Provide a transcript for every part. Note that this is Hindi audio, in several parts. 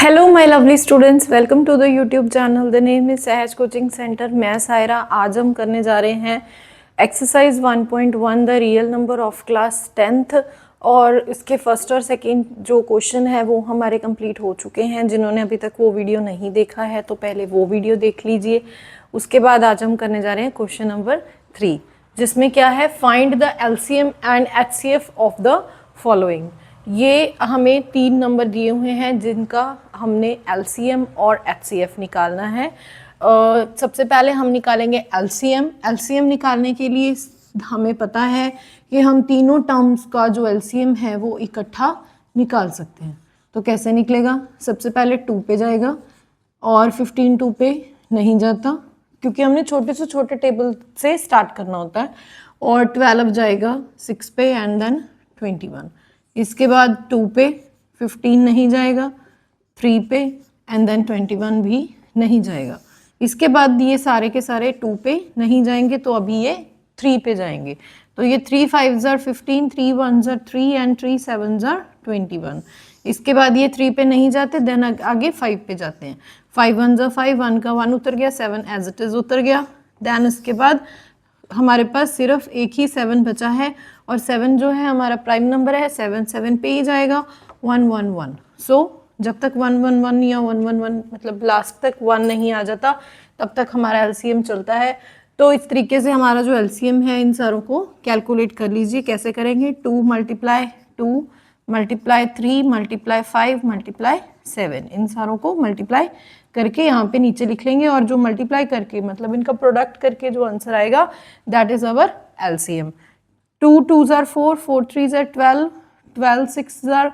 Hello my lovely students, welcome to the YouTube channel. The name is Sahaj coaching centre. मैं सायरा। आज हम करने जा रहे हैं exercise 1.1 the real number of class 10th। और इसके फर्स्ट और सेकंड जो क्वेश्चन है वो हमारे कंप्लीट हो चुके हैं। जिन्होंने अभी तक वो वीडियो नहीं देखा है तो पहले वो वीडियो देख लीजिए। उसके बाद आज हम करने जा रहे हैं क्वेश्चन नंबर 3, जिसमें क्या है, find the LCM and HCF of the following. ये हमें 3 नंबर दिए हुए हैं जिनका हमने एलसीएम और एचसीएफ निकालना है। सबसे पहले हम निकालेंगे एलसीएम। एलसीएम निकालने के लिए हमें पता है कि हम तीनों टर्म्स का जो एलसीएम है वो इकट्ठा निकाल सकते हैं। तो कैसे निकलेगा? सबसे पहले 2 पे जाएगा और 15 2 पे नहीं जाता, क्योंकि हमने छोटे से छोटे टेबल से स्टार्ट करना होता है। और 12 जाएगा 6 पे एंड देन 21। इसके बाद 2 पे 15 नहीं जाएगा, 3 पे एंड देन 21 भी नहीं जाएगा। इसके बाद ये सारे के सारे 2 पे नहीं जाएंगे, तो अभी ये 3 पे जाएंगे। तो ये 3 5 15, 3 1 3 एंड 3 7 21। इसके बाद ये 3 पे नहीं जाते, देन आगे 5 पे जाते हैं। 5 1 5, 1 का 1 उतर गया, 7 एज इट इज उतर गया। देन इसके बाद हमारे पास सिर्फ एक ही 7 बचा है, और 7 जो है हमारा प्राइम नंबर है। 7 7 पे ही जाएगा। 1 1 1। सो जब तक 1 1 1 या 1 1 1 मतलब लास्ट तक 1 नहीं आ जाता, तब तक हमारा एलसीएम चलता है। तो इस तरीके से हमारा जो एलसीएम है इन सारों को कैलकुलेट कर लीजिए। कैसे करेंगे? 2 × 2 × 3 × 5 × 7, इन सारों को मल्टीप्लाई करके यहाँ पे नीचे लिख लेंगे। और जो मल्टीप्लाई करके मतलब इनका प्रोडक्ट करके जो आंसर आएगा, that is our LCM. 2 2 4, 4 3 12, 12 6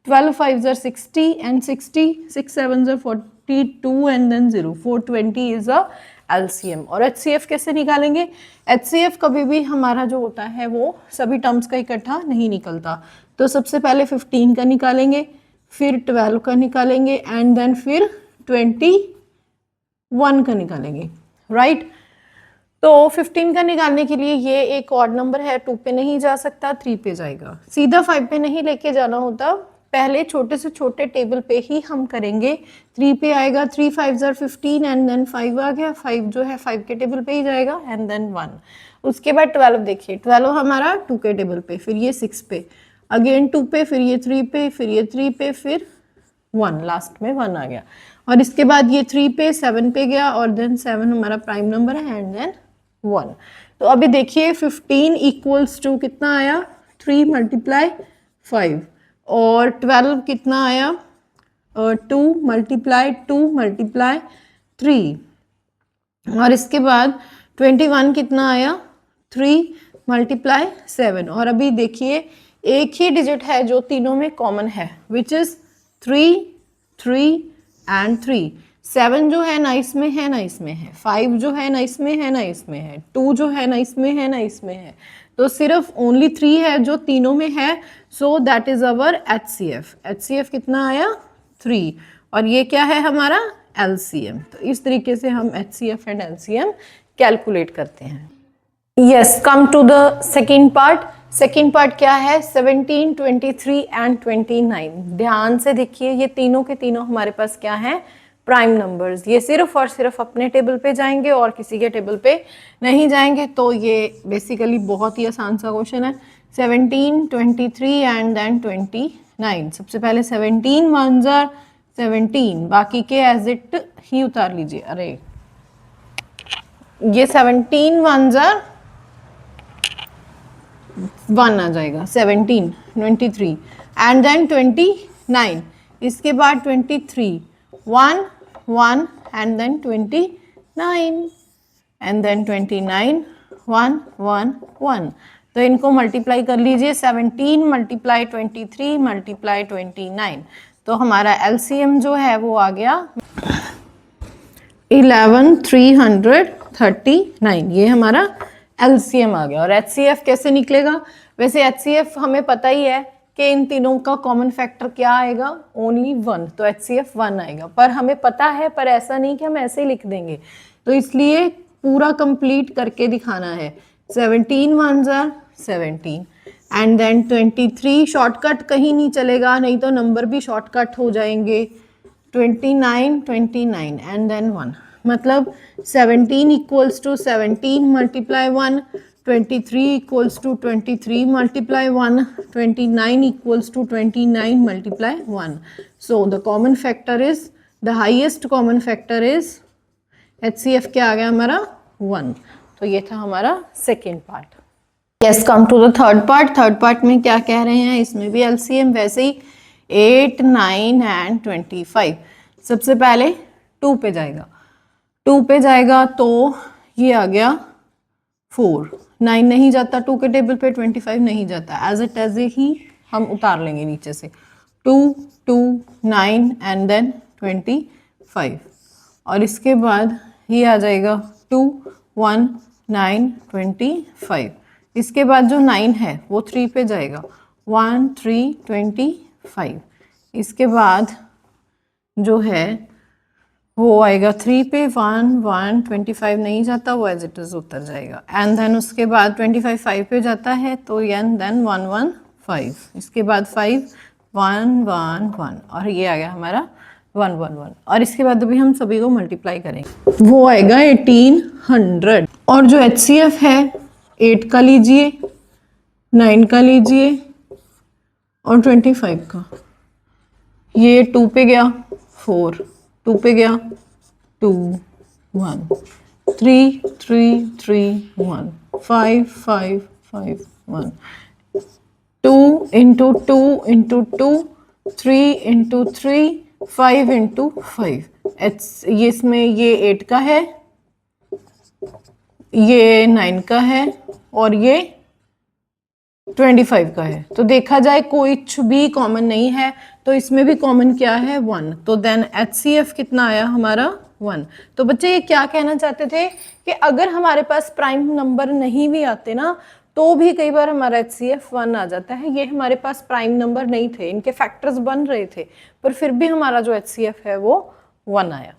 12 5 60 and 60, 6 7 42 and then 0, 420 is a LCM. और एचसीएफ कैसे निकालेंगे? एचसीएफ कभी भी हमारा जो होता है वो सभी टर्म्स का इकट्ठा नहीं निकलता। तो सबसे पहले 15 का निकालेंगे, फिर 12 का निकालेंगे एंड देन फिर 21 का निकालेंगे, राइट। तो 15 का निकालने के लिए ये एक ऑड नंबर है, 2 पे नहीं जा सकता, 3 पे जाएगा। सीधा 5 पे नहीं लेके जाना होता, पहले छोटे से छोटे टेबल पे ही हम करेंगे। 3 पे आएगा, 3 5 15 एंड देन 5 आ गया। 5 जो है 5 के टेबल पे ही जाएगा एंड देन 1। उसके बाद 12 देखिए, 12 हमारा 2 के टेबल पे, फिर ये 6 पे, अगेन 2 पे, फिर ये 3 पे, फिर ये 3 पे, फिर 1, लास्ट में 1 आ गया। और इसके बाद ये 3 पे, 7 पे गया और देन 7 हमारा प्राइम नंबर है एंड देन 1। तो अभी देखिए 15 इक्वल्स टू कितना आया? 3 × 5। और 12 कितना आया? 2 × 2 × 3। और इसके बाद 21 कितना आया? 3 × 7। और अभी देखिए एक ही डिजिट है जो तीनों में कॉमन है, विच इज 3 3 एंड 3। 7 जो है ना इसमें है ना इसमें है, 5 जो है ना इसमें है ना इसमें है, 2 जो है ना इसमें है ना इसमें है। तो सिर्फ ओनली 3 है जो तीनों में है। So that is our HCF. HCF कितना आया? 3। और ये क्या है हमारा? एलसीएम। तो इस तरीके से हम एचसीएफ एंड एलसीएम कैलकुलेट करते हैं। Yes, come to the second part. Second part क्या है? 17 23 एंड 29। ध्यान से देखिए, ये तीनों के तीनों हमारे पास क्या है? Prime numbers. ये सिर्फ और सिर्फ अपने टेबल पे जाएंगे और किसी के टेबल पे नहीं जाएंगे। तो ये बेसिकली बहुत ही आसान सा क्वेश्चन है। 17 23 एंड देन 29। सबसे पहले 17 1 17, बाकी के एज इट ही उतार लीजिए। अरे ये 17 1 1 आ जाएगा, 17 23 एंड देन 29। इसके बाद 23 1 1 एंड देन 29 एंड देन 29 1 1 1। तो इनको मल्टीप्लाई कर लीजिए, 17 × 23 × 29। तो हमारा एलसीएम जो है वो आ गया 11339। ये हमारा एलसीएम आ गया। और एचसीएफ कैसे निकलेगा? वैसे एचसीएफ हमें पता ही है कि इन तीनों का कॉमन फैक्टर क्या आएगा? ओनली 1। तो एचसीएफ 1 आएगा। पर हमें पता है, पर ऐसा नहीं कि हम ऐसे ही लिख देंगे, तो इसलिए पूरा कंप्लीट करके दिखाना है। 17 1 17 एंड देन 23। शॉर्टकट कहीं नहीं चलेगा, नहीं तो नंबर भी शॉर्टकट हो जाएंगे। 29 29 एंड देन 1, मतलब 17 equals to 17 multiply 1, 23 equals to 23 multiply 1, 29 equals to 29 multiply 1. So the common factor is, the highest common factor is HCF क्या आ गया हमारा 1. तो ये था हमारा second part. Yes, come to the third part. Third part में क्या कह रहे हैं, इसमें भी LCM वैसे ही 8 9 एंड 25. सबसे पहले 2 पे जाएगा, 2 पे जाएगा तो ये आ गया 4. 9 नहीं जाता 2 के टेबल पे, 25 नहीं जाता, एज इट एज ही हम उतार लेंगे नीचे से. 2 2 9 एंड देन 25. और इसके बाद ये आ जाएगा 2 1 9 25. इसके बाद जो 9 है वो 3 पे जाएगा, 1 3 25. इसके बाद जो है वो आएगा 3 पे, 1 1 25 नहीं जाता, वो एज इट इज उतर जाएगा. एंड देन उसके बाद 25 5 पे जाता है तो एंड देन 1 1 5. इसके बाद 5 1 1 1 और ये आ गया हमारा 1 1 1. और इसके बाद अभी हम सभी को मल्टीप्लाई करेंगे, वो आएगा 1800. और जो HCF है 8 का लीजिए, 9 का लीजिए और 25 का. ये 2 पे गया 4, 2 पे गया 2 1 3 3 3 1 5 5 5 1. 2 इंटू 2 इंटू 2, 3 इंटू 3, 5 इंटू 5. ये इसमें ये 8 का है, ये 9 का है और ये 25 का है. तो देखा जाए कुछ भी कॉमन नहीं है, तो इसमें भी कॉमन क्या है 1. तो देन HCF कितना आया हमारा 1. तो बच्चे ये क्या कहना चाहते थे कि अगर हमारे पास प्राइम नंबर नहीं भी आते ना, तो भी कई बार हमारा HCF 1 आ जाता है. ये हमारे पास प्राइम नंबर नहीं थे, इनके फैक्टर्स बन रहे थे, पर फिर भी हमारा जो HCF है वो 1 आया.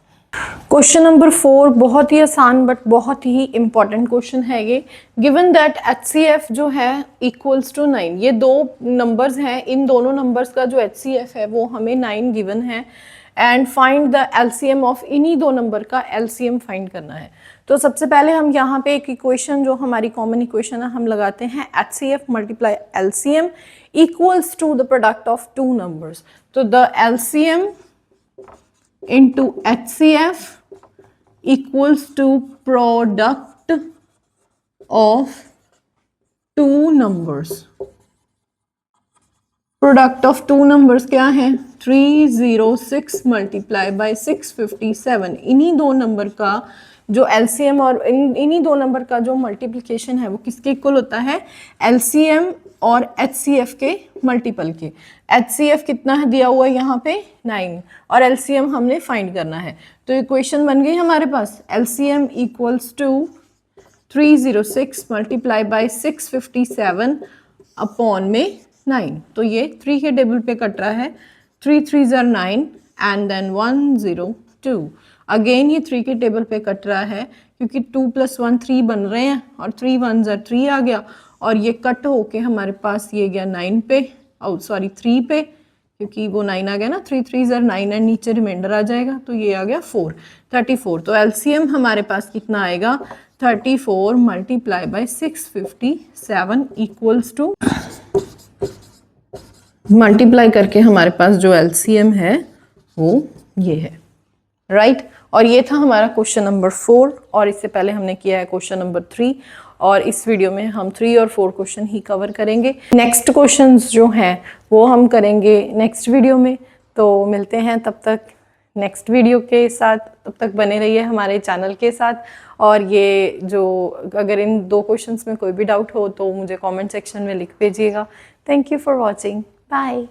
क्वेश्चन नंबर 4 बहुत ही आसान बट बहुत ही इंपॉर्टेंट क्वेश्चन है ये. गिवन दैट HCF जो है इक्वल्स टू 9, ये दो नंबर्स हैं, इन दोनों नंबर्स का जो HCF है वो हमें 9 गिवन है. And find the LCM of इन्हीं दो नंबर का LCM फाइंड करना है. तो सबसे पहले हम यहाँ पे एक इक्वेशन जो हमारी कॉमन इक्वेशन है हम लगाते हैं, HCF multiply LCM equals to the product of two numbers. तो the LCM into HCF equals to product of two numbers. Product of two numbers क्या है, 306 मल्टीप्लाई बाय 657. इन्हीं दो नंबर का जो LCM और इन्हीं दो नंबर का जो मल्टीप्लिकेशन है वो किसके इक्वल होता है, LCM और HCF के मल्टीपल के. HCF कितना है दिया हुआ है यहाँ पे 9 और LCM हमने फाइंड करना है. तो इक्वेशन बन गई हमारे पास, LCM equals to 306 multiply by 657 upon में 9. तो ये 3 के टेबल पे कट रहा है, 3 3 are 9 एंड देन 102. अगेन ये 3 के टेबल पे कट रहा है क्योंकि 2 + 1 3 बन रहे हैं और 3 1s are 3 आ गया और ये कट होके हमारे पास ये गया 9 पे, सॉरी 3 पे, क्योंकि वो 9 आ गया ना, 3 3s are 9 एंड नीचे रिमाइंडर आ जाएगा तो ये आ गया 4, 34. तो LCM हमारे पास कितना आएगा, 34 multiply by 657 equals to, multiply करके हमारे पास जो LCM है वो ये है, राइट. और ये था हमारा क्वेश्चन नंबर 4 और इससे पहले हमने किया है क्वेश्चन नंबर 3 और इस वीडियो में हम 3 और 4 क्वेश्चन ही कवर करेंगे. नेक्स्ट क्वेश्चंस जो हैं वो हम करेंगे नेक्स्ट वीडियो में. तो मिलते हैं तब तक नेक्स्ट वीडियो के साथ, तब तक बने रहिए हमारे चैनल के साथ. और ये जो अगर इन दो क्वेश्चंस में कोई भी डाउट हो तो मुझे कमेंट सेक्शन में लिख भेजिएगा. Thank you for watching. Bye.